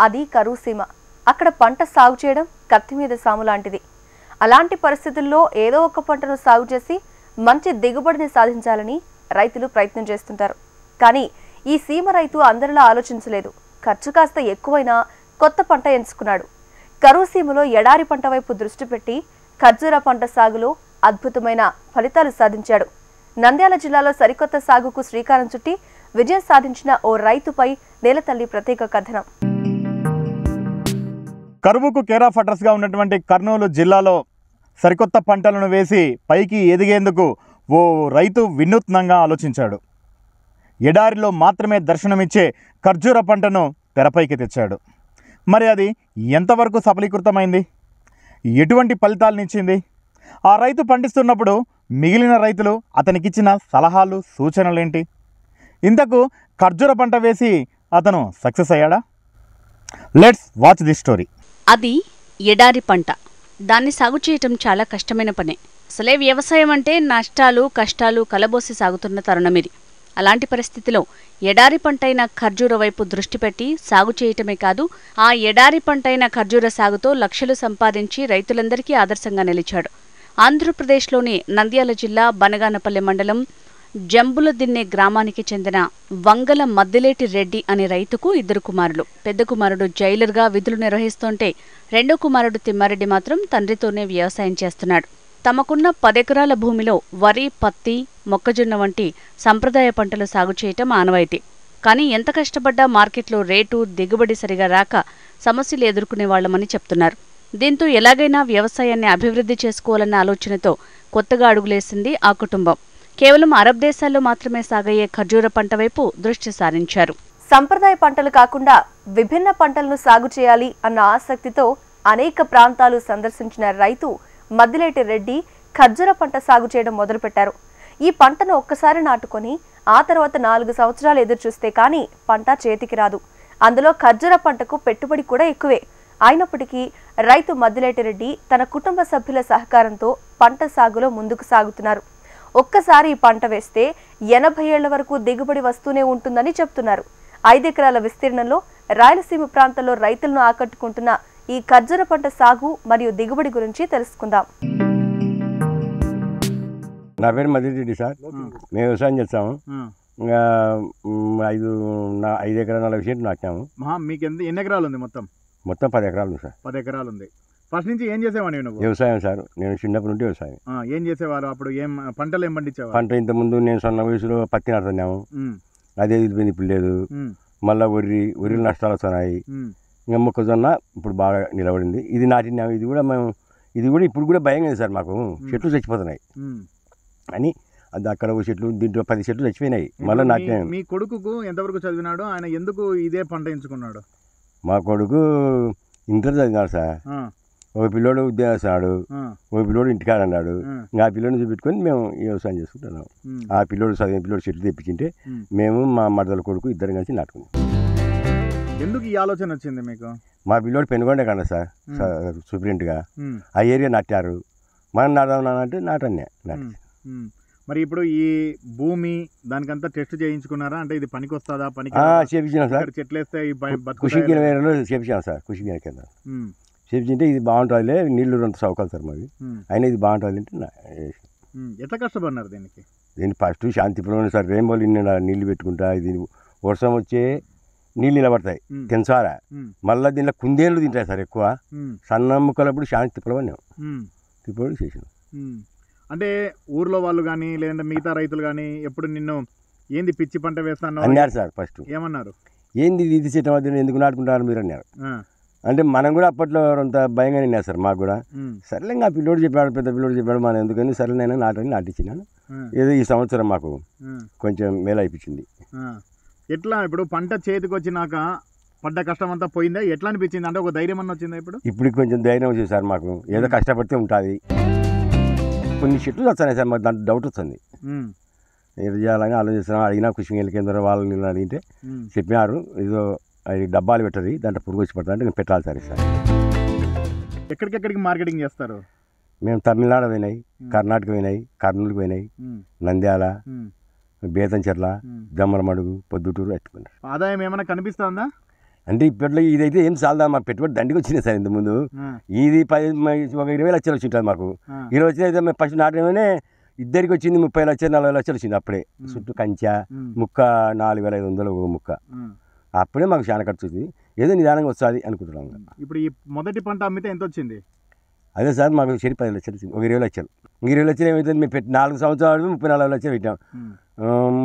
అది కరువు సీమ. అక్కడ పంట సాగు చేయడం కత్తి మీద సాము లాంటిది. అలాంటి పరిస్థితుల్లో ఏదో ఒక పంటను సాగు చేసి మంచి దిగుబడిని సాధించాలని రైతులు ప్రయత్నం చేస్తుంటారు. కానీ ఈ సీమ రైతు అందరిలా ఆలోచించలేదు. ఖర్చు కాస్త ఎక్కువైనా కొత్త పంట ఎంచుకున్నాడు. కరువు సీమలో ఎడారి పంట వైపు దృష్టి పెట్టి ఖర్జూర పంట సాగులో అద్భుతమైన ఫలితాలు సాధించాడు. నంద్యాల జిల్లాలో సరికొత్త సాగుకు శ్రీకారం చుట్టి విజయం సాధించిన ఓ రైతుపై నేలతల్లి ప్రత్యేక కథనం. కరువుకు కేర్ ఆఫ్ అడ్రస్గా ఉన్నటువంటి కర్నూలు జిల్లాలో సరికొత్త పంటలను వేసి పైకి ఎదిగేందుకు ఓ రైతు వినూత్నంగా ఆలోచించాడు. ఎడారిలో మాత్రమే దర్శనమిచ్చే ఖర్జూర పంటను తెరపైకి తెచ్చాడు. మరి అది ఎంతవరకు సఫలీకృతమైంది? ఎటువంటి ఫలితాలనిచ్చింది? ఆ రైతు పండిస్తున్నప్పుడు మిగిలిన రైతులు అతనికిచ్చిన సలహాలు, సూచనలేంటి? ఇంతకు ఖర్జూర పంట వేసి అతను సక్సెస్ అయ్యాడా? Let's watch this story. అది ఎడారి పంట. దాన్ని సాగు చేయటం చాలా కష్టమైన పనే. అసలే వ్యవసాయం అంటే నష్టాలు, కష్టాలు కలబోసి సాగుతున్న తరుణమిది. అలాంటి పరిస్థితిలో ఎడారి పంటైన ఖర్జూర వైపు దృష్టి పెట్టి సాగు చేయటమే కాదు, ఆ ఎడారి పంటైన ఖర్జూర సాగుతో లక్షలు సంపాదించి రైతులందరికీ ఆదర్శంగా నిలిచాడు. ఆంధ్రప్రదేశ్లోని నంద్యాల జిల్లా బనగానపల్లె మండలం జంబులదిన్నె గ్రామానికి చెందిన వంగల మద్దిలేటి రెడ్డి అనే రైతుకు 2 కుమారులు. పెద్ద కుమారుడు జైలర్గా విధులు నిర్వహిస్తుంటే రెండో కుమారుడు తిమ్మారెడ్డి మాత్రం తండ్రితోనే వ్యవసాయం చేస్తున్నాడు. తమకున్న 10 ఎకరాల భూమిలో వరి, పత్తి, మొక్కజొన్న వంటి సంప్రదాయ పంటలు సాగు చేయటం ఆనవాయితీ. కానీ ఎంత కష్టపడ్డా మార్కెట్లో రేటు, దిగుబడి సరిగా రాక సమస్యలు ఎదుర్కొనేవాళ్లమని చెప్తున్నారు. దీంతో ఎలాగైనా వ్యవసాయాన్ని అభివృద్ధి చేసుకోవాలన్న ఆలోచనతో కొత్తగా అడుగులేసింది ఆ కుటుంబం. కేవలం అరబ్ దేశాల్లో మాత్రమే సాగయ్యే ఖర్జూర పంట వైపు దృష్టి సారించారు. సంప్రదాయ పంటలు కాకుండా విభిన్న పంటలను సాగు చేయాలి అన్న ఆసక్తితో అనేక ప్రాంతాలు సందర్శించిన రైతు మద్దిలేటి రెడ్డి ఖర్జూర పంట సాగు చేయడం మొదలుపెట్టారు. ఈ పంటను ఒక్కసారి నాటుకొని ఆ తర్వాత 4 సంవత్సరాలు ఎదురుచూస్తే కానీ పంట చేతికి రాదు. అందులో ఖర్జూర పంటకు పెట్టుబడి కూడా ఎక్కువే. అయినప్పటికీ రైతు మద్దిలేటి రెడ్డి తన కుటుంబ సభ్యుల సహకారంతో పంట సాగులో ముందుకు సాగుతున్నారు. ఒక్కసారి ఈ పంట వేస్తే 80 ఏళ్ల వరకు దిగుబడి వస్తూనే ఉంటుందని చెప్తున్నారు. 5 ఎకరాల విస్తీర్ణంలో రాయలసీమ ప్రాంతంలో రైతులను ఆకట్టుకుంటున్న ఈ ఖర్జూర పంట సాగు మరియు దిగుబడి గురించి తెలుసుకుందాం. నా పేరు మద్దిరెడ్డి సార్. మేము వ్యవసాయం చేస్తాము. ఇంకా 5 ఎకరాల 40 సెంట్లు నాటాము. మీకు ఎన్ని ఎకరాలు ఉంది? మొత్తం 10 ఎకరాలు ఉంది సార్. 10 ఎకరాలు ఉంది. ఫస్ట్ నుంచి ఏం చేసేవాడిని నువ్వు? వ్యవసాయం సార్. నేను చిన్నప్పటి నుండి వ్యవసాయం. ఏం చేసేవారు అప్పుడు? పంటలు ఏం పండించేవారు? పంట ఇంతకుముందు నేను సన్న వయసులో పత్తి నాటుతున్నాము. అదే వెళ్ళిపోయింది, ఇప్పుడు లేదు. మళ్ళీ వరి నష్టాలు వస్తున్నాయి. ఇంకా మొక్కజొన్న ఇప్పుడు బాగా నిలబడింది. ఇది నాటినాము. ఇది కూడా ఇప్పుడు కూడా భయం కదా సార్ మాకు. చెట్లు చచ్చిపోతున్నాయి అని. అది అక్కడ చెట్లు, దీంట్లో 10 చెట్లు చచ్చిపోయినాయి. మళ్ళీ నాటినాము. మీ కొడుకు ఎంతవరకు చదివినాడు? ఆయన ఎందుకు ఇదే పంట ఎంచుకున్నాడు? మా కొడుకు ఇంటర్ చదివినాడు సార్. ఒక పిల్లోడు ఉద్యోగం చేస్తున్నాడు, ఒక పిల్లోడు ఇంటికాడ అన్నాడు. ఇంకా ఆ పిల్లోడిని చూపెట్టుకొని మేము వ్యవసాయం చేసుకుంటున్నాం. ఆ పిల్లోడు చదివిన పిల్లోడు చెట్లు తెప్పించింటే మేము మా మరదల కొడుకు ఇద్దరం కలిసి నాటుకున్నాం. ఎందుకు ఈ ఆలోచన వచ్చింది మీకు? మా పిల్లోడు పెనుగొండే కన్నా సార్ సూపరింట్గా ఆ ఏరియా నాటారు. మనం నాటామంటే నాటన్నే నాటి. మరి ఇప్పుడు ఈ భూమి దానికంతా టెస్ట్ చేయించుకున్నారా? అంటే ఇది పనికి వస్తుందా? పనికి చేపించినాం సార్. చెట్లు వేస్తే కుషిగిన వేరేలో చేపించాం సార్. కుషిగిన కింద చేపించింటే ఇది బాగుంటుంది, నీళ్లు రెండు సౌకర్యం సార్ మాది. అయినా ఇది బాగుంటుంది అంటే ఎట్లా కష్టపడినారు దీనికి? దీన్ని ఫస్ట్ శాంతిపురం సార్. రెయిన్బోలు నీళ్లు పెట్టుకుంటా, ఇది వర్షం వచ్చే నీళ్ళు నిలబడతాయి తెంచారా. మళ్ళీ దీనిలో కుందేళ్ళు తింటాయి సార్ ఎక్కువ. సన్న ముక్కలప్పుడు శాంతిపురం అన్నాం, తిప్పుడు చేసినాం. అంటే ఊర్లో వాళ్ళు కానీ లేదంటే మిగతా రైతులు కానీ ఎప్పుడు నిన్ను ఏంది పిచ్చి పంట వేస్తాను అన్నారు సార్. ఫస్ట్ ఏమన్నారు? ఏంది ఇది చెట్టు మధ్య ఎందుకు నాటుకుంటారు మీరు అన్నారు. అంటే మనం కూడా అప్పట్లో అంత భయంగానే విన్నారు సార్ మాకు కూడా. సరేలే ఇంకా పిల్లోడు చెప్పాడు, పెద్ద పిల్లోడు చెప్పాడు, మనం ఎందుకని సరేనైనా నాటించినాను. ఏదో ఈ సంవత్సరం మాకు కొంచెం మేలు అయిపించింది. ఎట్లా ఇప్పుడు పంట చేతికి వచ్చినాక పడ్డ కష్టం అంతా పోయిందా? ఎట్లా అనిపించింది? అంటే ఒక ధైర్యం అన్న వచ్చిందా? ఇప్పుడు కొంచెం ధైర్యం వచ్చింది సార్ మాకు. ఏదో కష్టపడితే ఉంటుంది. కొన్ని చెట్లు వస్తున్నాయి సార్, మాకు దాంట్లో డౌట్ వస్తుంది. ఏదో చేయాలని ఆలోచిస్తున్నాం. అడిగినా కుషింగ్ కేంద్రం వాళ్ళని అడిగితే చెప్పినారు ఏదో అది డబ్బాలు పెట్టరు, దాంట్లో పురుగు వచ్చి పడుతుంది అంటే నేను పెట్టాలి సార్. సార్ ఎక్కడికెక్కడికి మార్కెటింగ్ చేస్తారు? మేము తమిళనాడు పోయినాయి, కర్ణాటక పోయినాయి, కర్నూలుకి పోయినాయి, నంద్యాల, బేతంచెర్ల, జమ్మలమడుగు, పొద్దుటూరు ఎత్తుకున్నారు. ఆదాయం ఏమైనా కనిపిస్తుందా? అంటే ఇప్పట్లో ఇదైతే ఏం చాలదా, మా పెట్టుబడి దండికి వచ్చింది సార్ ఇంతకుముందు. ఇది ఒక 20 లక్షలు వచ్చి ఉంటుంది మాకు. 20 వచ్చిన అయితే మేము ఫస్ట్ నాటేమనే ఇద్దరికి వచ్చింది 30 లక్షలు 40 లక్షలు వచ్చింది అప్పుడే. చుట్టూ కంచె ముక్క 4500 ఒక ముక్క. అప్పుడే మాకు చాలా ఖర్చు వచ్చింది. ఏదో నిదానంగా వస్తుంది అనుకుంటున్నాం. ఇప్పుడు ఈ మొదటి పంట అమ్మితే ఎంత వచ్చింది? అదే సార్ మాకు 10 లక్షలు వచ్చింది. ఒక 20 లక్షలు. 20 లక్షలు ఏమవుతుంది, మేము 4 సంవత్సరాలు 34 లక్షలు పెట్టాం.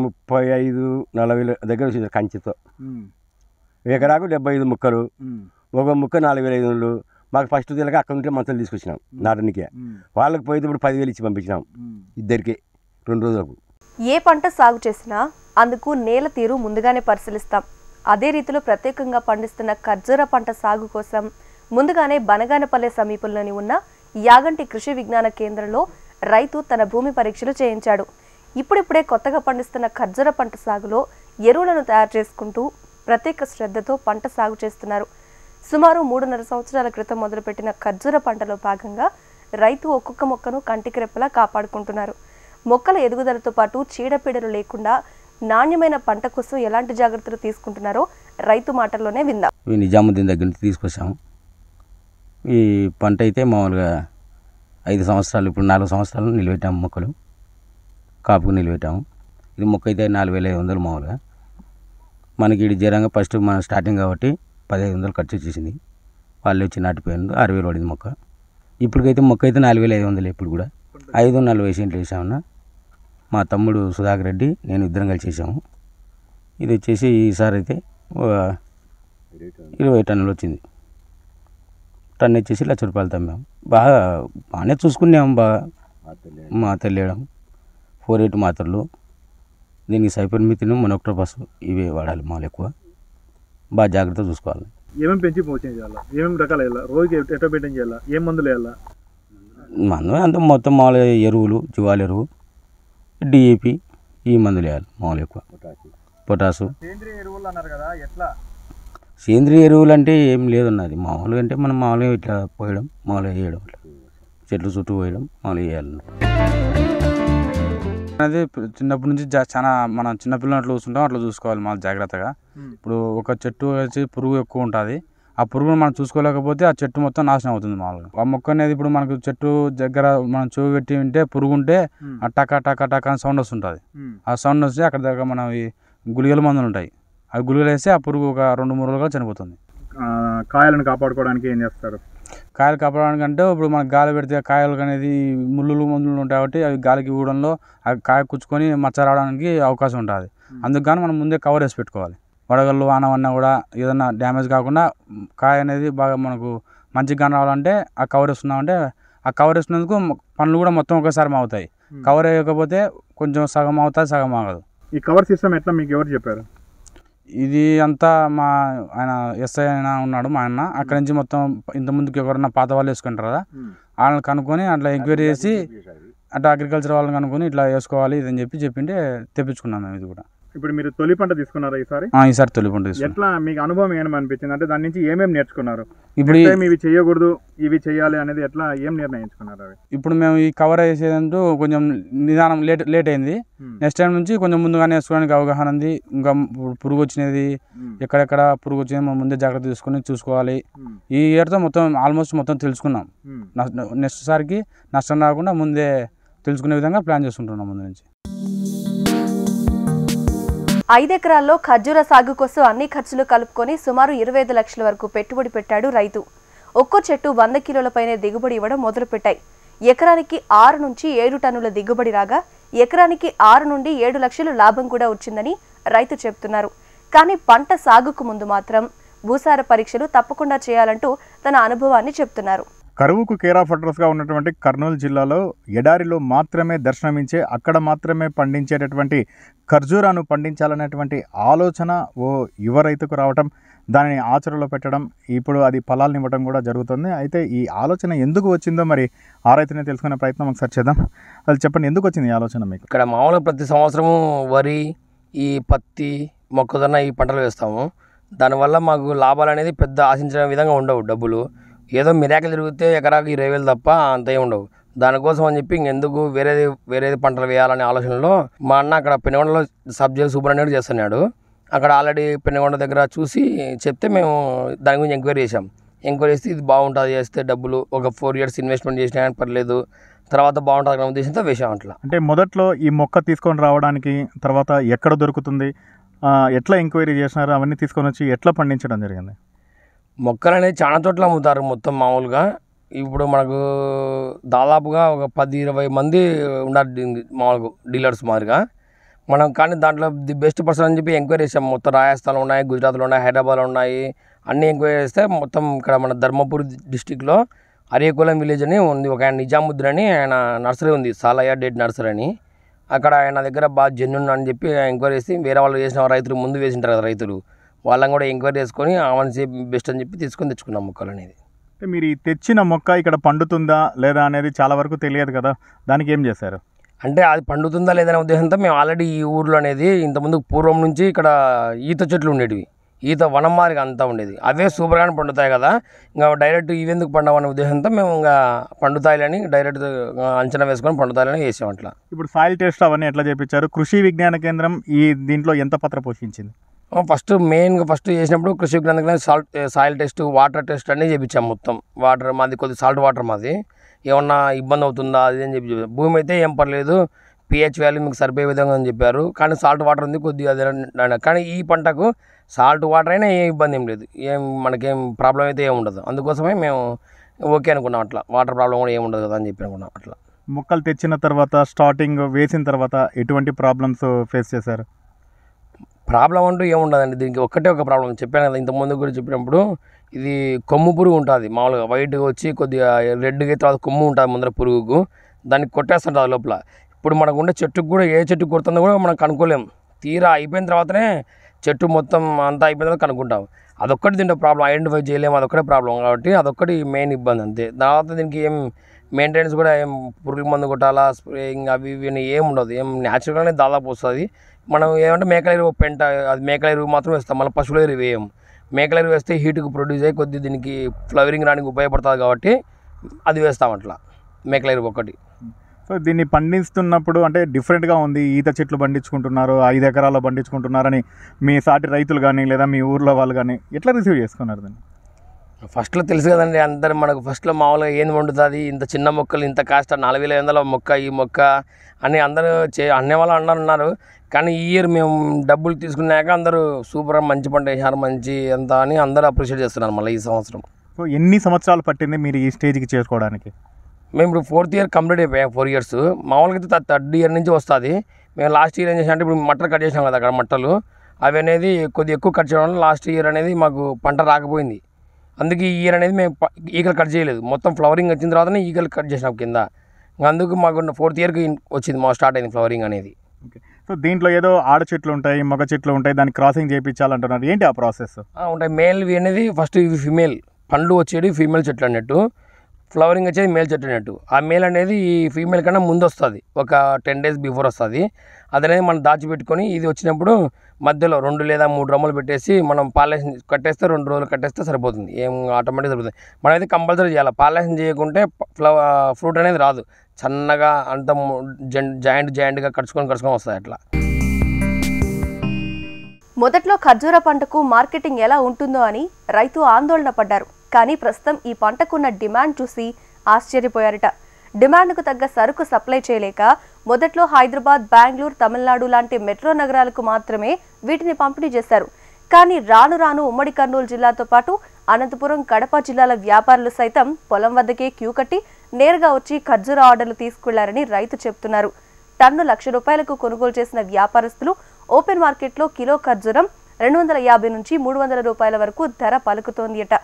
35-40 దగ్గర వచ్చింది కంచెతో. ఎకరాకు 75 ముక్కలు, ఒక ముక్క 4500. మాకు ఫస్ట్ తెలక అక్కడ ఉంటే మంచాలు తీసుకొచ్చినాం నాటనికే. వాళ్ళకి పోయితే ఇప్పుడు 10,000 ఇచ్చి పంపించినాం ఇద్దరికి 2 రోజులకు. ఏ పంట సాగు చేసినా అందుకు నేల తీరు ముందుగానే పరిశీలిస్తాం. అదే రీతిలో ప్రత్యేకంగా పండిస్తున్న ఖర్జూర పంట సాగు కోసం ముందుగానే బనగానపల్లె సమీపంలోని ఉన్న యాగంటి కృషి విజ్ఞాన కేంద్రంలో రైతు తన భూమి పరీక్షలు చేయించాడు. ఇప్పుడిప్పుడే కొత్తగా పండిస్తున్న ఖర్జూర పంట సాగులో ఎరువులను తయారు చేసుకుంటూ ప్రత్యేక శ్రద్ధతో పంట సాగు చేస్తున్నారు. సుమారు 3.5 సంవత్సరాల క్రితం మొదలుపెట్టిన ఖర్జూర పంటలో భాగంగా రైతు ఒక్కొక్క మొక్కను కంటికి రెప్పలా కాపాడుకుంటున్నారు. మొక్కల ఎదుగుదలతో పాటు చీడపీడలు లేకుండా నాణ్యమైన పంట కోసం ఎలాంటి జాగ్రత్తలు తీసుకుంటున్నారో రైతు మాటల్లోనే విందాం. నిజాముద్దీన్ దగ్గర నుంచి తీసుకొచ్చాము. ఈ పంట అయితే మామూలుగా 5 సంవత్సరాలు, ఇప్పుడు 4 సంవత్సరాలు నిలబెట్టాము. మొక్కలు కాపుకు నిలబెట్టాము. ఇది మొక్క అయితే 4500 మామూలుగా. మనకి ఇది జరంగా ఫస్ట్ మన స్టార్టింగ్ కాబట్టి 1500 ఖర్చు వచ్చేసింది. వాళ్ళు వచ్చి నాటిపోయారు. 6000 పడింది మొక్క. ఇప్పటికైతే మొక్క అయితే 4500. ఇప్పుడు కూడా 540 సెంట్లు వేసామన్నా. మా తమ్ముడు సుధాకర్ రెడ్డి నేను ఇద్దరం కలిసి చేసాము. ఇది వచ్చేసి ఈసారి అయితే 20 టన్నులు వచ్చింది. టన్ను వచ్చేసి 1,00,000 రూపాయలు తమ్మాము. బాగానే చూసుకున్నాము. బాగా మాత్రలు వేయడం, 4-8 మాత్రలు, దీనికి సైపర్మితిను మొనోక్టోపస్ ఇవే వాడాలి. మాలు ఎక్కువ బాగా జాగ్రత్తగా చూసుకోవాలి. ఏమేమి పెంచి పోషన్ చేయాలా, ఏమేమి రకాలు వేయాలా, రోజుకి ఎట్లా మెయింటైన్ చేయాలా, ఏం మందులు వేయాలా? మందు అంతా మొత్తం మామూలుగా ఎరువులు, జీవాల ఎరువు, డిఏపి ఈ మందులు వేయాలి మామూలు ఎక్కువ. పొటాసు. సేంద్రియ ఎరువులు అన్నారు కదా, ఎట్లా? సేంద్రియ ఎరువులు అంటే ఏం లేదన్నది. మామూలుగా అంటే మనం మామూలుగా ఇట్లా పోయడం, మామూలుగా వేయడం, ఇట్లా చెట్లు చుట్టూ పోయడం, మామూలుగా వేయాలి. అనేది చిన్నప్పటి నుంచి చాలా మనం చిన్నపిల్లలు అట్లా చూస్తుంటాం, అట్లా చూసుకోవాలి మనం జాగ్రత్తగా. ఇప్పుడు ఒక చెట్టు వచ్చి పురుగు ఎక్కువ ఉంటుంది. ఆ పురుగును మనం చూసుకోలేకపోతే ఆ చెట్టు మొత్తం నాశనం అవుతుంది మామూలుగా. ఆ మొక్క అనేది ఇప్పుడు మనకు చెట్టు దగ్గర మనం చెవి పెట్టి ఉంటే పురుగు ఉంటే ఆ టక టక టక అని సౌండ్ వస్తుంటుంది. ఆ సౌండ్ వస్తే అక్కడ దగ్గర మనం ఈ గుళికల మందులు ఉంటాయి. ఆ గుళికలు వేస్తే ఆ పురుగు ఒక 2-3 రోజులుగా చనిపోతుంది. కాయలను కాపాడుకోవడానికి ఏం చేస్తారు? కాయలు కాపాడడానికి అంటే ఇప్పుడు మనకు గాలి పెడితే కాయలు అనేది ముళ్ళు మందులు ఉంటాయి కాబట్టి అవి గాలికి ఊడంలో ఆ కాయ కుచ్చుకొని మచ్చ రావడానికి అవకాశం ఉంటుంది. అందుకు కానీ మనం ముందే కవర్ వేసి పెట్టుకోవాలి. వడగళ్ళు వానవన్నా కూడా ఏదన్నా డ్యామేజ్ కాకుండా కాయ అనేది బాగా మనకు మంచిగా రావాలంటే ఆ కవర్ వేస్తున్నామంటే ఆ కవర్ వేసినందుకు పండ్లు కూడా మొత్తం ఒకసారి మాగుతాయి. కవర్ వేయకపోతే కొంచెం సగం అవుతుంది, సగం ఆగదు. ఈ కవర్ సిస్టమ్ ఎట్లా మీకు ఎవరు చెప్పారు? ఇది అంతా మా ఆయన ఎస్ఐ అయినా ఉన్నాడు మా ఆయన. అక్కడి నుంచి మొత్తం ఇంతకుముందుకు ఎవరన్నా పాత వాళ్ళు వేసుకుంటారు కదా, వాళ్ళని కనుక్కొని అట్లా ఎంక్వైరీ చేసి అట్లా అగ్రికల్చర్ వాళ్ళని కనుక్కొని ఇట్లా వేసుకోవాలి ఇదని చెప్పింటే తెప్పించుకున్నాం మేము. ఇది కూడా ఇప్పుడు మీరు తొలి పంట తీసుకున్నారా ఈసారి? ఈసారి తొలి పంట తీసుకున్నాం. ఎట్లా మీకు అనుభవం ఏమని అనిపించింది? అంటే దాని నుంచి ఏమేమి నేర్చుకున్నారు? ఇప్పుడు ఇవి చేయకూడదు ఇవి చేయాలి అనేది ఎట్లా ఏం నిర్ణయించుకున్నారు? అవి ఇప్పుడు మేము ఈ కవర్ వేసేదంటూ కొంచెం నిదానం లేట్ అయింది. నెక్స్ట్ టైం నుంచి కొంచెం ముందుగానే వేసుకోవడానికి అవగాహన ఉంది. ఇంకా పురుగు వచ్చినది ఎక్కడెక్కడ పురుగు వచ్చినది మనం ముందే జాగ్రత్త తీసుకుని చూసుకోవాలి. ఈ ఇయర్తో మొత్తం ఆల్మోస్ట్ మొత్తం తెలుసుకున్నాం. నెక్స్ట్ సారికి నష్టం రాకుండా ముందే తెలుసుకునే విధంగా ప్లాన్ చేసుకుంటున్నాం ముందు నుంచి. 5 ఎకరాల్లో ఖర్జూర సాగు కోసం అన్ని ఖర్చులు కలుపుకొని సుమారు 25 లక్షల వరకు పెట్టుబడి పెట్టాడు రైతు. ఒక్కో చెట్టు 100 కిలోల పైనే దిగుబడి ఇవ్వడం మొదలుపెట్టాయి. ఎకరానికి 6 నుంచి 7 టన్నుల దిగుబడి రాగా ఎకరానికి 6 నుండి 7 లక్షలు లాభం కూడా వచ్చిందని రైతు చెప్తున్నారు. కానీ పంట సాగుకు ముందు మాత్రం భూసార పరీక్షలు తప్పకుండా చేయాలంటూ తన అనుభవాన్ని చెప్తున్నారు. కరువుకు కేర్ ఆఫ్ అడ్రస్గా ఉన్నటువంటి కర్నూలు జిల్లాలో ఎడారిలో మాత్రమే దర్శనమించే, అక్కడ మాత్రమే పండించేటటువంటి ఖర్జూరాను పండించాలనేటువంటి ఆలోచన ఓ యువ రైతుకు రావటం, దానిని ఆచరణలో పెట్టడం, ఇప్పుడు అది ఫలాలను ఇవ్వడం కూడా జరుగుతుంది. అయితే ఈ ఆలోచన ఎందుకు వచ్చిందో మరి ఆ రైతునే తెలుసుకునే ప్రయత్నం ఒకసారి చేద్దాం. అది చెప్పండి, ఎందుకు వచ్చింది ఈ ఆలోచన మీకు? ఇక్కడ మామూలుగా ప్రతి సంవత్సరము వరి, ఈ పత్తి, మొక్కజొన్న ఈ పంటలు వేస్తాము. దానివల్ల మాకు లాభాలు అనేది పెద్ద ఆశించిన విధంగా ఉండవు. డబ్బులు ఏదో మిరాకిల్ జరిగితే ఎకరాకి 20,000 తప్ప అంత ఏమి ఉండవు. దానికోసం అని చెప్పి ఇంకెందుకు వేరేది పంటలు వేయాలనే ఆలోచనలో మా అన్న అక్కడ పెనుగొండలో సబ్ జైలు సూపరింటెండెంట్ చేస్తున్నాడు. అక్కడ ఆల్రెడీ పెనుగొండ దగ్గర చూసి చెప్తే మేము దాని గురించి ఎంక్వైరీ చేసాం. ఎంక్వైరీ చేస్తే ఇది బాగుంటుంది, చేస్తే డబ్బులు ఒక 4 years ఇన్వెస్ట్మెంట్ చేసినా కానీ పర్లేదు, తర్వాత బాగుంటుంది అనే ఉద్దేశంతో వేసాం అట్లా. అంటే మొదట్లో ఈ మొక్క తీసుకొని రావడానికి తర్వాత ఎక్కడ దొరుకుతుంది, ఎట్లా ఎంక్వైరీ చేసినారు, అవన్నీ తీసుకొని వచ్చి ఎట్లా పండించడం జరిగింది? మొక్కలు అనేది చాలా చోట్ల అమ్ముతారు మొత్తం మామూలుగా. ఇప్పుడు మనకు దాదాపుగా ఒక 10-20 మంది ఉన్నారు మామూలుగా డీలర్స్ మాదిరిగా. మనం కానీ దాంట్లో ది బెస్ట్ పర్సన్ అని చెప్పి ఎంక్వైరీ చేసాం. మొత్తం రాజస్థాన్లో ఉన్నాయి, గుజరాత్లో ఉన్నాయి, హైదరాబాద్లో ఉన్నాయి, అన్నీ ఎంక్వైరీ చేస్తే మొత్తం ఇక్కడ మన ధర్మపూర్ డిస్టిక్లో అరేకులం విలేజ్ అని ఉంది. ఒక ఆయన నిజాముద్దీన్ అని ఆయన నర్సరీ ఉంది, సాలయ్య డేట్ నర్సరీ అని. అక్కడ ఆయన దగ్గర బాగా జెన్యున్ అని చెప్పి ఎంక్వైరీ చేసి వేరే వాళ్ళు చేసిన రైతులు ముందు వేసింటారు కదా రైతులు, వాళ్ళని కూడా ఎంక్వైరీ చేసుకొని అవన్నీ బెస్ట్ అని చెప్పి తీసుకొని తెచ్చుకున్నాం మొక్కలు అనేది. అంటే మీరు ఈ తెచ్చిన మొక్క ఇక్కడ పండుతుందా లేదా అనేది చాలా వరకు తెలియదు కదా, దానికి ఏం చేశారు? అంటే అది పండుతుందా లేదనే ఉద్దేశంతో మేము ఆల్రెడీ ఈ ఊర్లో అనేది ఇంతకుముందు పూర్వం నుంచి ఇక్కడ ఈత చెట్లు ఉండేటివి, ఈత వనం మాదిరిగా అంతా ఉండేది. అవే సూపర్గానే పండుతాయి కదా, ఇంకా డైరెక్ట్ ఇవెందుకు పండవనే ఉద్దేశంతో మేము ఇంకా పండుతాయిలని డైరెక్ట్ అంచనా వేసుకొని పండుతాయిలని వేసాం అట్లా. ఇప్పుడు సాయిల్ టెస్ట్ అవన్నీ ఎట్లా చేయించారు? కృషి విజ్ఞాన కేంద్రం ఈ దీంట్లో ఎంత పాత్ర పోషించింది? ఫస్ట్ చేసినప్పుడు కృషి విజ్ఞాన సాయిల్ టెస్ట్, వాటర్ టెస్ట్ అన్నీ చేయించాం. మొత్తం వాటర్ మాది కొద్ది సాల్ట్ వాటర్ మాది, ఏమన్నా ఇబ్బంది అవుతుందా అది అని చెప్పి. భూమి అయితే ఏం పర్లేదు, pH వాల్యూ మీకు సరిపోయే విధంగా అని చెప్పారు, కానీ సాల్ట్ వాటర్ ఉంది కొద్దిగా అదే. కానీ ఈ పంటకు సాల్ట్ వాటర్ అయినా ఏం ఇబ్బంది ఏం లేదు, మనకేం ప్రాబ్లం అయితే ఏమి ఉండదు. అందుకోసమే మేము ఓకే అనుకున్నాం అట్లా, వాటర్ ప్రాబ్లం కూడా ఏమి ఉండదు కదా అని చెప్పి అనుకున్నాం అట్లా. మొక్కలు తెచ్చిన తర్వాత స్టార్టింగ్ వేసిన తర్వాత ఎటువంటి ప్రాబ్లమ్స్ ఫేస్ చేశారు? ప్రాబ్లం అంటూ ఏముండదండి, దీనికి ఒక్కటే ఒక ప్రాబ్లం చెప్పాను కదా ఇంతకుముందు కూడా చెప్పినప్పుడు. ఇది కొమ్ము పురుగు ఉంటుంది మామూలుగా, వైట్గా వచ్చి కొద్దిగా రెడ్గా తర్వాత కొమ్ము ఉంటుంది ముందర పురుగుకు, దాన్ని కొట్టేస్తుంటుంది లోపల. ఇప్పుడు మనకు ఉండే చెట్టుకు కూడా ఏ చెట్టు కొడుతుందో కూడా మనం కనుక్కోలేం, తీరా అయిపోయిన తర్వాతనే చెట్టు మొత్తం అంతా అయిపోయిన తర్వాత కనుక్కుంటాం. అదొక్కటి దీంట్లో ప్రాబ్లం, ఐడెంటిఫై చేయలేము, అదొక్కటే ప్రాబ్లం. కాబట్టి అదొక్కటి మెయిన్ ఇబ్బంది అంతే. తర్వాత దీనికి ఏం మెయింటెనెన్స్ కూడా ఏం పురుగుల మందు కొట్టాలా, స్ప్రేయింగ్ అవి ఇవి ఏం ఉండదు, ఏం న్యాచురల్గానే దాదాపు వస్తుంది. మనం ఏమంటే మేకల ఎరువు పెంట, అది మేకల ఎరువు మాత్రం వేస్తాం, మళ్ళీ పశువుల ఎరువు వేయం. మేకల ఎరువు వేస్తే హీట్కి ప్రొడ్యూస్ అయ్యి కొద్దిగా దీనికి ఫ్లవరింగ్ రానికి ఉపయోగపడుతుంది కాబట్టి అది వేస్తాం అట్లా, మేకల ఎరువు ఒకటి. సో దీన్ని పండిస్తున్నప్పుడు అంటే డిఫరెంట్గా ఉంది, ఈత చెట్లు పండించుకుంటున్నారు, 5 ఎకరాల్లో పండించుకుంటున్నారని మీ సాటి రైతులు కానీ లేదా మీ ఊర్లో వాళ్ళు కానీ ఎట్లా రిసీవ్ చేసుకున్నారు దాన్ని? ఫస్ట్లో తెలుసు కదండి అందరు మనకు, ఫస్ట్లో మామూలుగా ఏంది వండుతుంది, ఇంత చిన్న మొక్కలు ఇంత కాస్ట్ 4500 మొక్క ఈ మొక్క అని అందరూ అనేవాళ్ళు అన్నారు. కానీ ఈ ఇయర్ మేము డబ్బులు తీసుకున్నాక అందరూ సూపర్ మంచి పంట వేసారు, మంచి ఎంత అని అందరూ అప్రిషియేట్ చేస్తున్నారు మళ్ళీ ఈ సంవత్సరం. సో ఎన్ని సంవత్సరాలు పట్టింది మీరు ఈ స్టేజ్కి చేసుకోవడానికి? మేము ఇప్పుడు 4th year కంప్లీట్ అయిపోయాం. 4 years మామూలుగా అయితే 3rd year నుంచి వస్తుంది. మేము లాస్ట్ ఇయర్ ఏం చేసాం అంటే ఇప్పుడు మట్టలు కట్ చేసాం కదా అక్కడ మట్టలు, అవి అనేది కొద్దిగా ఎక్కువ కట్ చేయడం వల్ల లాస్ట్ ఇయర్ అనేది మాకు పంట రాకపోయింది. అందుకే ఈ ఇయర్ అనేది మేము ఈగలు కట్ చేయలేదు, మొత్తం ఫ్లవరింగ్ వచ్చిన తర్వాతనే ఈగలు కట్ చేసినాం కింద. అందుకు మాకు 4th yearకి వచ్చింది మా స్టార్ట్ అయింది ఫ్లవరింగ్ అనేది. ఓకే. సో దీంట్లో ఏదో ఆడ చెట్లు ఉంటాయి, మగ చెట్లు ఉంటాయి, దాన్ని క్రాసింగ్ చేయించాలంటున్నారు, ఏంటి ఆ ప్రాసెస్? ఉంటాయి మేల్వి అనేది ఫస్ట్ ఇవి ఫీమేల్ పండ్లు వచ్చేది ఫీమేల్ చెట్లు అన్నట్టు, ఫ్లవరింగ్ వచ్చేది మేల్ చెట్టు అన్నట్టు. ఆ మేల్ అనేది ఈ ఫీమేల్ కన్నా ముందు వస్తుంది, ఒక 10 days బిఫోర్ వస్తుంది. అదనేది మనం దాచిపెట్టుకొని ఇది వచ్చినప్పుడు మధ్యలో 2 లేదా 3 డ్రమ్ములు పెట్టేసి మనం పాలేషన్ కట్టేస్తే 2 రోజులు కట్టేస్తే సరిపోతుంది, ఏం ఆటోమేటిక్ సరిపోతుంది. మనమైతే కంపల్సరీ చేయాలి, పాలేషన్ చేయకుంటే ఫ్రూట్ అనేది రాదు, సన్నగా అంత జాయింట్గా కడుచుకొని వస్తుంది అట్లా. మొదట్లో ఖర్జూర పంటకు మార్కెటింగ్ ఎలా ఉంటుందో అని రైతు ఆందోళన పడ్డారు. కానీ ప్రస్తుతం ఈ పంటకున్న డిమాండ్ చూసి ఆశ్చర్యపోయారట. డిమాండ్కు తగ్గ సరుకు సప్లై చేయలేక మొదట్లో హైదరాబాద్, బెంగళూరు, తమిళనాడు లాంటి మెట్రో నగరాలకు మాత్రమే వీటిని పంపిణీ చేశారు. కానీ రాను రాను ఉమ్మడి కర్నూలు జిల్లాతో పాటు అనంతపురం, కడప జిల్లాల వ్యాపారులు సైతం పొలం వద్దకే క్యూ కట్టి నేరుగా వచ్చి ఖర్జూర ఆర్డర్లు తీసుకెళ్లారని రైతు చెబుతున్నారు. టన్ను ₹1,00,000 కొనుగోలు చేసిన వ్యాపారస్తులు ఓపెన్ మార్కెట్లో కిలో ఖర్జూరం ₹250 నుంచి ₹300 వరకు ధర పలుకుతోందిట.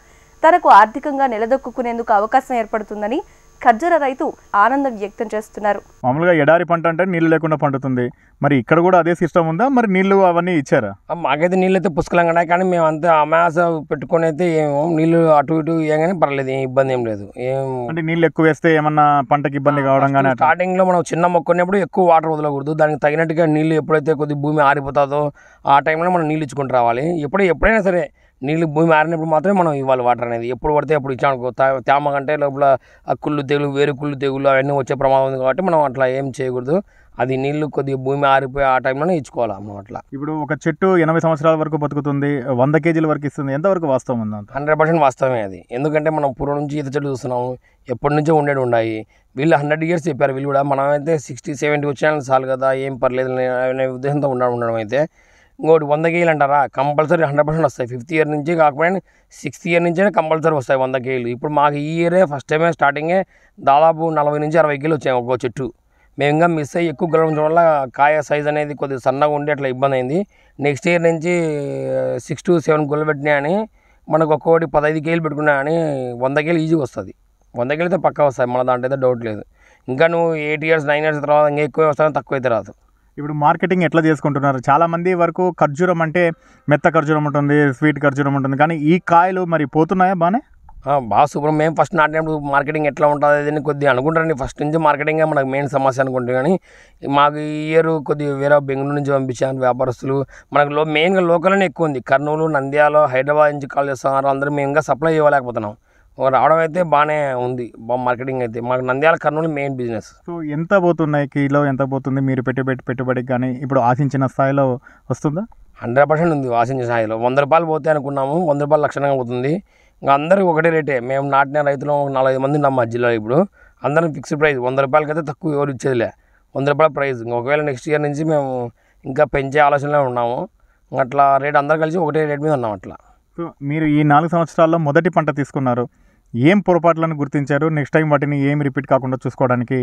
తనకు ఆర్థికంగా నిలదొక్కునేందుకు అవకాశం ఏర్పడుతుందని ఖర్జూర రైతు ఆనందం వ్యక్తం చేస్తున్నారు. మామూలుగా ఎడారి పంట అంటే నీళ్ళు లేకుండా పండుతుంది, మరి ఇక్కడ కూడా అదే సిస్టమ్ ఉందా? మరి నీళ్లు అవన్నీ ఇచ్చారా? మాకైతే నీళ్ళు అయితే పుష్కలంగా ఉన్నాయి, కానీ మేము అంతా అమాస పెట్టుకొని అయితే ఏమో నీళ్ళు అటు ఇటు ఏగానే పర్లేదు, ఏం ఇబ్బంది ఏం లేదు. అంటే నీళ్ళు ఎక్కువ వేస్తే ఏమన్నా పంటకి ఇబ్బంది కావడం కానీ? స్టార్టింగ్ లో మనం చిన్న మొక్క ఉన్నప్పుడు ఎక్కువ వాటర్ వదలకూడదు, దానికి తగినట్టుగా నీళ్ళు ఎప్పుడైతే కొద్ది భూమి ఆరిపోతుందో ఆ టైంలో మనం నీళ్ళు ఇచ్చుకుంటూ రావాలి. ఎప్పుడైనా సరే నీళ్ళు భూమి ఆరినప్పుడు మాత్రమే మనం ఇవ్వాలి వాటర్ అనేది. ఎప్పుడు పడితే అప్పుడు ఇచ్చామనుకో తేమ కంటే లోపల ఆ కుళ్ళు తెగులు, వేరు కుళ్ళు తెగులు అవన్నీ వచ్చే ప్రమాదం ఉంది కాబట్టి మనం అట్లా ఏం చేయకూడదు. అది నీళ్లు కొద్దిగా భూమి ఆరిపోయి ఆ టైంలోనే ఇచ్చుకోవాలి మనం అట్లా. ఇప్పుడు ఒక చెట్టు 80 సంవత్సరాల వరకు బతుకుతుంది, 100 కేజీల వరకు ఇస్తుంది, ఎంతవరకు వాస్తవం ఉంది? 100% వాస్తవమే అది. ఎందుకంటే మనం పూర్వం నుంచి ఈత చెట్లు చూస్తున్నాము, ఎప్పటి నుంచో ఉన్నాయి. వీళ్ళు 100 years చెప్పారు, వీళ్ళు కూడా. మనం అయితే 60-70 వచ్చినా చాలు కదా, ఏం పర్లేదు అనే ఉద్దేశంతో ఉండడం అయితే. ఇంకోటి 100 కేజీలు అంటారా, కంపల్సరీ 100% వస్తాయి. 5th year నుంచి కాకపోయినా 6th year నుంచే కంపల్సరీ వస్తాయి 100 కేజీలు. ఇప్పుడు మాకు ఈ ఇయరే ఫస్ట్ టైమే స్టార్టింగే దాదాపు 40 నుంచి 60 కేజీలు వచ్చాయి ఒక్కో చెట్టు. మేము ఇంకా మిస్ అయ్యి ఎక్కువ గెలవడం వల్ల కాయ సైజ్ అనేది కొద్దిగా సన్నగా ఉండి అట్లా ఇబ్బంది అయింది. నెక్స్ట్ ఇయర్ నుంచి 6 to 7 గొల్లు పెట్టినాయని మనకు ఒక్కొక్కటి 15 కేజీలు పెట్టుకున్నాయని 100 కేజీలు ఈజీగా వస్తుంది. 100 కేజీలతో పక్కా వస్తాయి, మన దాంట్లో అయితే డౌట్ లేదు. ఇంకా నువ్వు 8 years 9 years తర్వాత ఇంకా ఎక్కువ వస్తాయని తక్కువ అయితే రాదు. ఇప్పుడు మార్కెటింగ్ ఎట్లా చేసుకుంటున్నారు? చాలామంది వరకు ఖర్జూరం అంటే మెత్త ఖర్జూరం ఉంటుంది, స్వీట్ ఖర్జూరం ఉంటుంది, కానీ ఈ కాయలు మరి పోతున్నాయా బాగానే? బాగా సూపర్. మేము ఫస్ట్ నాటినప్పుడు మార్కెటింగ్ ఎట్లా ఉంటుంది అని కొద్దిగా అనుకుంటారండి. ఫస్ట్ నుంచి మార్కెటింగే మనకు మెయిన్ సమస్య అనుకుంటే, కానీ మాకు ఈ ఇయర్ కొద్దిగా వేరే బెంగళూరు నుంచి పంపించాను వ్యాపారస్తులు. మనకు మెయిన్గా లోకల్లోనే ఎక్కువ ఉంది. కర్నూలు, నంద్యాల, హైదరాబాద్ నుంచి కాల్ చేస్తున్నారు అందరూ. మేము ఇంకా సప్లై ఇవ్వలేకపోతున్నాం. రావడం అయితే బాగానే ఉంది, మార్కెటింగ్ అయితే. మాకు Nandyal, Kurnool main business. So ఎంత పోతున్నాయి కిలో, ఎంత పోతుంది మీరు పెట్టుబడికి? కానీ ఇప్పుడు ఆశించిన స్థాయిలో వస్తుందా? 100% ఉంది ఆశించిన స్థాయిలో. 100 రూపాయలు పోతే అనుకున్నాము, 100 రూపాయలు లక్షణంగా పోతుంది. ఇంకా అందరికీ ఒకటే రేటే. మేము నాటిన రైతులు 4-5 మంది ఉన్నాం మా జిల్లాలో. ఇప్పుడు అందరం ఫిక్స్డ్ ప్రైస్, 100 రూపాయలకైతే తక్కువ ఎవరు ఇచ్చేదిలే. 100 రూపాయల ప్రైస్. ఇంకా ఒకవేళ నెక్స్ట్ ఇయర్ నుంచి మేము ఇంకా పెంచే ఆలోచనలో ఉన్నాము. అట్లా రేట్ అందరు కలిసి ఒకటే రేట్ మీద ఉన్నాం అట్లా. సో మీరు ఈ 4 సంవత్సరాల్లో మొదటి పంట తీసుకున్నారు, ఏం పొరపాట్లను గుర్తించారు? నెక్స్ట్ టైం వాటిని ఏం రిపీట్ కాకుండా చూసుకోవడానికి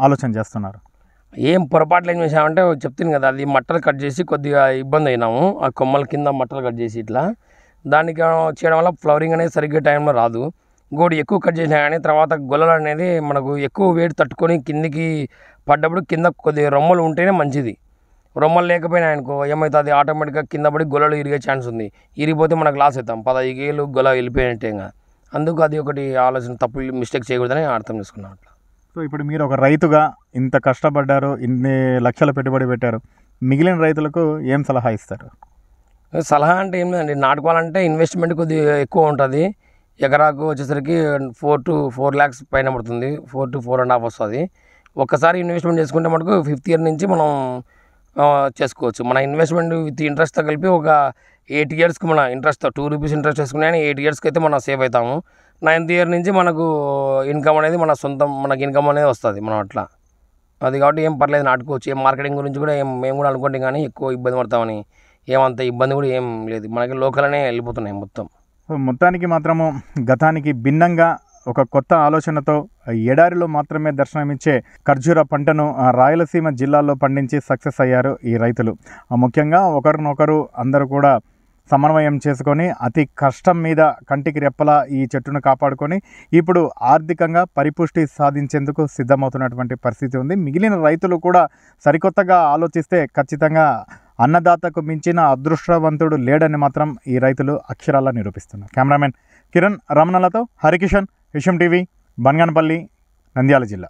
ఆలోచన చేస్తున్నారు? ఏం పొరపాట్లు ఏం చేసామంటే చెప్తాను కదా, అది మట్టలు కట్ చేసి కొద్దిగా ఇబ్బంది అయినాము. ఆ కొమ్మల కింద మట్టలు కట్ చేసి ఇట్లా దానికి చేయడం వల్ల ఫ్లవరింగ్ అనేది సరిగ్గా టైంలో రాదు. ఇంకోటి ఎక్కువ కట్ చేసినా కానీ తర్వాత గొల్లలు అనేది మనకు ఎక్కువ వేడి తట్టుకొని కిందికి పడ్డప్పుడు కింద కొద్దిగా రొమ్మలు ఉంటేనే మంచిది. రొమ్మలు లేకపోయినా అనుకో ఏమవుతుంది, ఆటోమేటిక్గా కింద పడి గొల్లలు ఇరిగే ఛాన్స్ ఉంది. ఇరిగిపోతే మనకు లాస్ అవుతాం, 15 కేజీలు గొల్ల వెళ్ళిపోయినట్టే. ఇంకా అందుకు అది ఒకటి ఆలోచన, తప్పు మిస్టేక్ చేయకూడదని అర్థం చేసుకున్నాం అట్లా. సో ఇప్పుడు మీరు ఒక రైతుగా ఇంత కష్టపడ్డారు, ఇన్ని లక్షల పెట్టుబడి పెట్టారు, మిగిలిన రైతులకు ఏం సలహా ఇస్తారు? సలహా అంటే ఏం లేదండి, నాటుకోవాలంటే ఇన్వెస్ట్మెంట్ కొద్దిగా ఎక్కువ ఉంటుంది. ఎకరాకు వచ్చేసరికి 4 to 4 lakhs పైన పడుతుంది, 4 to 4.5 వస్తుంది. ఒక్కసారి ఇన్వెస్ట్మెంట్ చేసుకుంటే మనకు 5th year నుంచి మనం చేసుకోవచ్చు. మన ఇన్వెస్ట్మెంట్ విత్ ఇంట్రెస్ట్తో కలిపి ఒక 8 yearsకి మన ఇంట్రెస్ట్తో 2 rupees ఇంట్రెస్ట్ వేసుకునే 8 yearsకి అయితే మనం సేవ్ అవుతాము. 9th year నుంచి మనకు ఇన్కమ్ అనేది మన సొంతం, మనకి ఇన్కమ్ అనేది వస్తుంది మనం అట్లా. అది కాబట్టి ఏం పర్లేదు, నాటుకోవచ్చు. ఏం మార్కెటింగ్ గురించి కూడా మేము కూడా అనుకుంటాం, కానీ ఎక్కువ ఇబ్బంది పడతామని ఏమంత ఇబ్బంది కూడా ఏం లేదు. మనకి లోకల్నే వెళ్ళిపోతున్నాయి మొత్తం. సో మొత్తానికి మాత్రము గతానికి భిన్నంగా ఒక కొత్త ఆలోచనతో ఎడారిలో మాత్రమే దర్శనమిచ్చే ఖర్జూర పంటను రాయలసీమ జిల్లాలో పండించి సక్సెస్ అయ్యారు ఈ రైతులు. ముఖ్యంగా ఒకరినొకరు అందరూ కూడా సమన్వయం చేసుకొని అతి కష్టం మీద కంటికి రెప్పలా ఈ చెట్టును కాపాడుకొని ఇప్పుడు ఆర్థికంగా పరిపుష్టి సాధించేందుకు సిద్ధమవుతున్నటువంటి పరిస్థితి ఉంది. మిగిలిన రైతులు కూడా సరికొత్తగా ఆలోచిస్తే ఖచ్చితంగా అన్నదాతకు మించిన అదృష్టవంతుడు లేడని మాత్రం ఈ రైతులు అక్షరాలా నిరూపిస్తున్నారు. కెమెరామెన్ కిరణ్ రమణలతో హరికిషన్, విషయం టీవీ, బన్గానపల్లి, నంద్యాల జిల్లా.